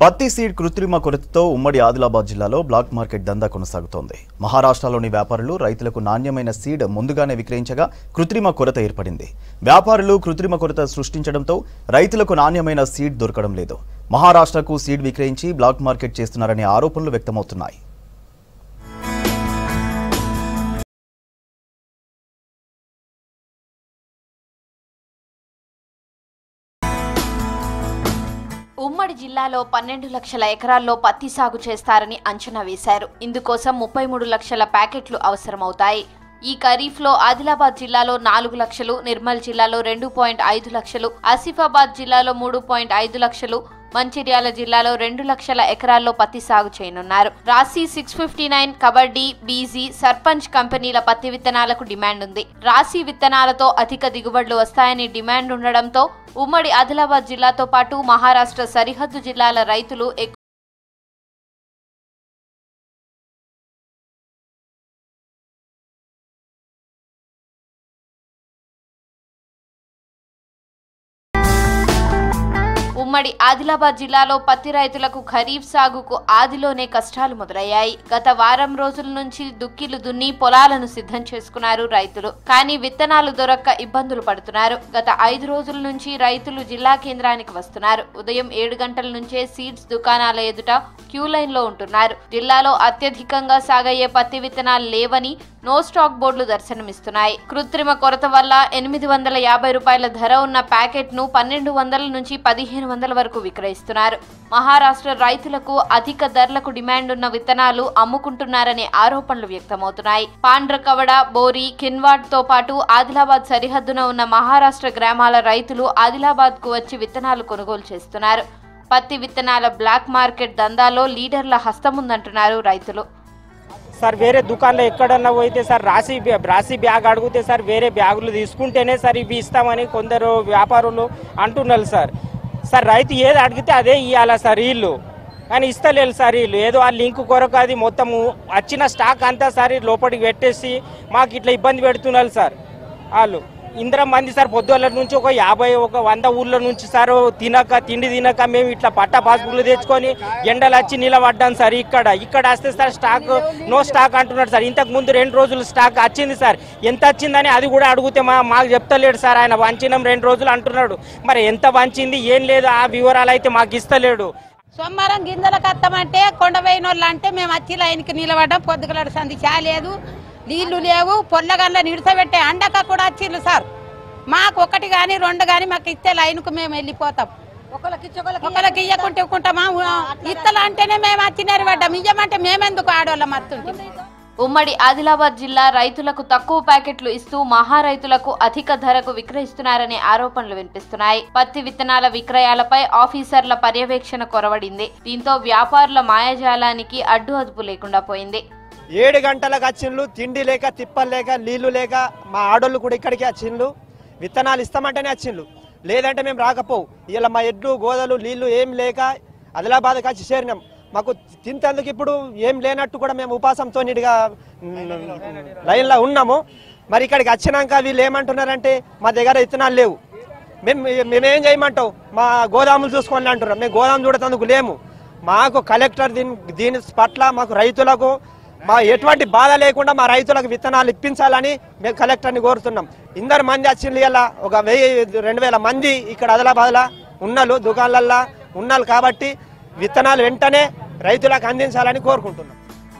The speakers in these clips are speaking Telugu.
పత్తి సీడ్ కృత్రిమ కొరతతో ఉమ్మడి ఆదిలాబాద్ జిల్లాలో బ్లాక్ మార్కెట్ దందా కొనసాగుతోంది. మహారాష్ట్రలోని వ్యాపారులు రైతులకు నాణ్యమైన సీడ్ ముందుగానే విక్రయించగా కృత్రిమ కొరత ఏర్పడింది. వ్యాపారులు కృత్రిమ కొరత సృష్టించడంతో రైతులకు నాణ్యమైన సీడ్ దొరకడం లేదు. మహారాష్ట్రకు సీడ్ విక్రయించి బ్లాక్ మార్కెట్ చేస్తున్నారనే ఆరోపణలు వ్యక్తమవుతున్నాయి. ఉమ్మడి జిల్లాలో 12 లక్షల ఎకరాల్లో పత్తి సాగు చేస్తారని అంచనా వేశారు. ఇందుకోసం 33 లక్షల ప్యాకెట్లు అవసరమవుతాయి. ఈ ఖరీఫ్లో ఆదిలాబాద్ జిల్లాలో 4 లక్షలు, నిర్మల్ జిల్లాలో 2.5 లక్షలు, ఆసిఫాబాద్ జిల్లాలో 3.5 లక్షలు, మంచిర్యాల జిల్లాలో 2 లక్షల ఎకరాల్లో పత్తి సాగు చేయనున్నారు. రాశి 659, కబడ్డీ, బీజీ, సర్పంచ్ కంపెనీల పత్తి విత్తనాలకు డిమాండ్ ఉంది. రాశి విత్తనాలతో అధిక దిగుబడులు వస్తాయని డిమాండ్ ఉండడంతో ఉమ్మడి ఆదిలాబాద్ జిల్లాతో పాటు మహారాష్ట్ర సరిహద్దు జిల్లాల రైతులు ఉమ్మడి ఆదిలాబాద్ జిల్లాలో పత్తి రైతులకు ఖరీఫ్ సాగుకు ఆదిలోనే కష్టాలు మొదలయ్యాయి. గత వారం రోజుల నుంచి దుక్కిలు దున్ని పొలాలను సిద్ధం చేసుకున్నారు రైతులు. కానీ విత్తనాలు దొరక్క ఇబ్బందులు పడుతున్నారు. గత 5 రోజుల నుంచి రైతులు జిల్లా కేంద్రానికి వస్తున్నారు. ఉదయం 7 గంటల నుంచే సీడ్స్ దుకాణాల ఎదుట క్యూ లైన్ లో ఉంటున్నారు. జిల్లాలో అత్యధికంగా సాగయ్యే పత్తి విత్తనాలు లేవని నో స్టాక్ బోర్డులు దర్శనమిస్తున్నాయి. కృత్రిమ కొరత వల్ల 850 రూపాయల ధర ఉన్న ప్యాకెట్ ను 1200 నుంచి 1500 వరకు విక్రయిస్తున్నారు. మహారాష్ట్ర రైతులకు అధిక ధరలకు డిమాండ్ ఉన్న విత్తనాలు అమ్ముకుంటున్నారనే ఆరోపణలు వ్యక్తమవుతున్నాయి. పాండ్రకవడ, బోరి, కిన్వాడ్ తో పాటు ఆదిలాబాద్ సరిహద్దున ఉన్న మహారాష్ట్ర గ్రామాల రైతులు ఆదిలాబాద్ కు వచ్చి విత్తనాలు కొనుగోలు చేస్తున్నారు. పత్తి విత్తనాల బ్లాక్ మార్కెట్ దందాలో లీడర్ల హస్తముందంటున్నారు రైతులు. సార్ వేరే దుకాణంలో ఎక్కడన్నా పోయితే సార్ రాసి బ్యాగ్ అడిగితే సార్ వేరే బ్యాగులు తీసుకుంటేనే సార్ ఇవి ఇస్తామని కొందరు వ్యాపారులు అంటున్నారు సార్. రైతు ఏది అడిగితే అదే ఇవ్వాలా సార్ వీళ్ళు, కానీ ఇస్తలేదు సార్ వీళ్ళు. ఏదో ఆ లింక్ కొరకు అది మొత్తము వచ్చిన స్టాక్ అంతా సార్ లోపలికి పెట్టేసి మాకు ఇట్లా ఇబ్బంది పెడుతున్నారు సార్ వాళ్ళు. ఇందరం మంది సార్ పొద్దుల నుంచి ఒక 100 ఊర్ల నుంచి సార్ తిండి తినక మేము ఇట్లా పట్టా పాస్బుక్లు తెచ్చుకొని ఎండలు వచ్చి నిలబడ్డాం సార్. ఇక్కడ వస్తే సార్ స్టాక్ నో స్టాక్ అంటున్నాడు సార్. ఇంతకు ముందు 2 రోజులు స్టాక్ వచ్చింది సార్. ఎంత వచ్చిందని అది కూడా అడిగితే మాకు చెప్తలేడు సార్. ఆయన వంచినం 2 రోజులు అంటున్నాడు. మరి ఎంత వంచింది ఏం లేదు ఆ వివరాలు అయితే మాకు ఇస్తలేడు. సోమవారం గింజలకు వస్తామంటే కొండపోయిన వాళ్ళు అంటే మేము వచ్చి లైన్కి నిలబడ్డాం. పొద్దుగలడు సంది చాలేదు, నీళ్లు లేవు, పొల్లగల్ల నిడిసబెట్టే అండక కూడా వచ్చిండ్రు సార్. మాకు 1 కానీ 2 కానీ మాకు ఇస్తే లైన్కు మేము వెళ్ళిపోతాం. ఒకరికి ఇయ్యకుంటే ఇవ్వకుంటామా? ఇత్తలు అంటేనే మేము వచ్చి నెరవేడ్డాం. ఇయ్యమంటే మేమెందుకు ఆడవాళ్ళం అత్తుంటే. ఉమ్మడి ఆదిలాబాద్ జిల్లా రైతులకు తక్కువ ప్యాకెట్లు ఇస్తూ మహా రైతులకు అధిక ధరకు విక్రయిస్తున్నారనే ఆరోపణలు వినిపిస్తున్నాయి. పత్తి విత్తనాల విక్రయాలపై ఆఫీసర్ల పర్యవేక్షణ కొరవడింది. దీంతో వ్యాపారుల మాయాజాలానికి అడ్డు అదుపు లేకుండా పోయింది. 7 గంటలకు వచ్చిండ్లు, తిండి లేక తిప్పలు లేక నీళ్లు లేక మా ఆడోళ్ళు కూడా ఇక్కడికి వచ్చిండ్లు. విత్తనాలు ఇస్తామంటేనే వచ్చిండ్లు, లేదంటే మేము రాకపోవు. ఇలా మా ఎడ్లు గోదలు నీళ్లు ఏం లేక ఆదిలాబాద్కి వచ్చి చేరినాం. మాకు తింటందుకు ఇప్పుడు ఏం లేనట్టు కూడా మేము ఉపాసంతో నీటిగా లైన్లో ఉన్నాము. మరి ఇక్కడికి వచ్చినాక వీళ్ళు ఏమంటున్నారంటే మా దగ్గర విత్తనాలు లేవు, మేమేం చేయమంటావు, మా గోదాములు చూసుకోండి అంటున్నాం. మేము గోదాము చూడటందుకు లేము. మాకు కలెక్టర్ దీని పట్ల మాకు రైతులకు మా ఎటువంటి బాధ లేకుండా మా రైతులకు విత్తనాలు ఇప్పించాలని మేము కలెక్టర్ని కోరుతున్నాం. 100 మంది వచ్చింది, ఇలా ఒక 1000-2000 మంది ఇక్కడ ఆదిలాబాద్లో ఉన్నారు, దుకాణాలల్లో ఉన్నారు. కాబట్టి విత్తనాలు వెంటనే రైతులకు అందించాలని కోరుకుంటున్నాం.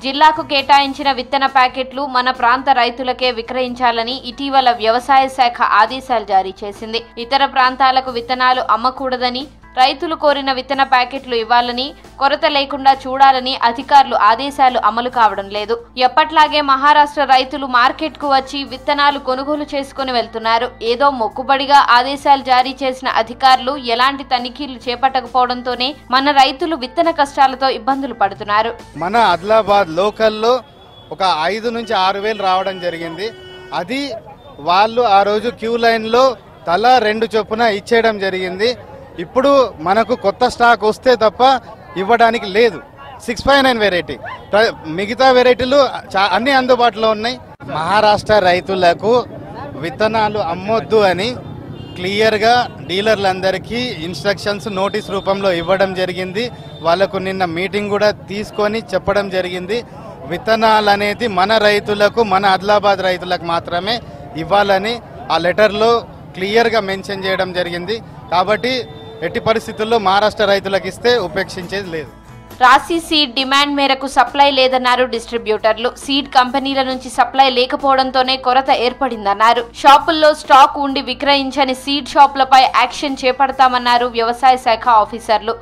జిల్లాకు కేటాయించిన విత్తన ప్యాకెట్లు మన ప్రాంత రైతులకే విక్రయించాలని ఇటీవల వ్యవసాయ శాఖ ఆదేశాలు జారీ చేసింది. ఇతర ప్రాంతాలకు విత్తనాలు అమ్మకూడదని, రైతులు కోరిన విత్తన ప్యాకెట్లు ఇవ్వాలని, కొరత లేకుండా చూడాలని అధికారులు ఆదేశాలు అమలు కావడం లేదు. ఎప్పట్లాగే మహారాష్ట్ర రైతులు మార్కెట్ కు వచ్చి విత్తనాలు కొనుగోలు చేసుకుని వెళ్తున్నారు. ఏదో మొక్కుబడిగా ఆదేశాలు జారీ చేసిన అధికారులు ఎలాంటి తనిఖీలు చేపట్టకపోవడంతోనే మన రైతులు విత్తన కష్టాలతో ఇబ్బందులు పడుతున్నారు. మన ఆదిలాబాద్ లోకల్లో ఒక 5 నుంచి 6 వేలు రావడం జరిగింది. అది వాళ్ళు ఆ రోజు క్యూ లైన్ లో తలా 2 చొప్పున ఇచ్చేయడం జరిగింది. ఇప్పుడు మనకు కొత్త స్టాక్ వస్తే తప్ప ఇవ్వడానికి లేదు. 659 వెరైటీ, మిగతా వెరైటీలు అన్ని అందుబాటులో ఉన్నాయి. మహారాష్ట్ర రైతులకు విత్తనాలు అమ్మొద్దు అని క్లియర్గా డీలర్లందరికీ ఇన్స్ట్రక్షన్స్ నోటీస్ రూపంలో ఇవ్వడం జరిగింది. వాళ్ళకు నిన్న మీటింగ్ కూడా తీసుకొని చెప్పడం జరిగింది. విత్తనాలు అనేది మన రైతులకు, మన ఆదిలాబాద్ రైతులకు మాత్రమే ఇవ్వాలని ఆ లెటర్లో క్లియర్గా మెన్షన్ చేయడం జరిగింది. కాబట్టి ఎట్టి పరిస్థితుల్లో మహారాష్ట్ర రైతులకు ఇస్తే ఉపేక్షించేది లేదు. రాశి సీడ్ డిమాండ్ మేరకు సప్లై లేదన్నారు డిస్ట్రిబ్యూటర్లు. సీడ్ కంపెనీల నుంచి సప్లై లేకపోవడంతోనే కొరత ఏర్పడిందన్నారు. షాపుల్లో స్టాక్ ఉండి విక్రయించని సీడ్ షాపులపై యాక్షన్ చేపడతామన్నారు వ్యవసాయ శాఖ ఆఫీసర్లు.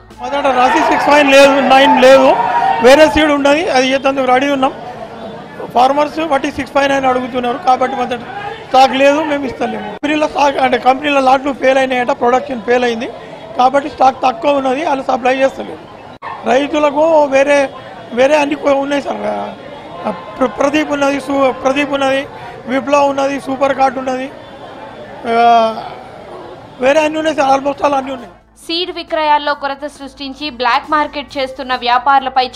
రాశి 6 లేదు, 9 లేదు, వేరే సీడ్ ఉన్నది, అది ఏతందుకు రెడీ ఉన్నాం. ఫార్మర్స్ బట్టి 659 అడుగుతున్నారు. కాబట్టి మొదట స్టాక్ లేదు, మేము ఇస్తలేము. కంపెనీల స్టాక్ అంటే కంపెనీల లాట్లు ఫెయిల్ అయినాయంట, ప్రొడక్షన్ ఫెయిల్ అయింది. కాబట్టి స్టాక్ తక్కువ ఉన్నది, వాళ్ళు సప్లై చేస్తలేదు. రైతులకు వేరే వేరే అన్ని ఉన్నాయి సార్. ప్రదీప్ ఉన్నది, విప్లవ్ ఉన్నది, సూపర్ కార్ట్ ఉన్నది, వేరే అన్ని ఉన్నాయి సార్. ఆల్మోస్ట్ ఆల్ అన్ని ఉన్నాయి. సీడ్ విక్రయాల్లో కొరత సృష్టించి బ్లాక్ మార్కెట్ చేస్తున్న వ్యాపారులపై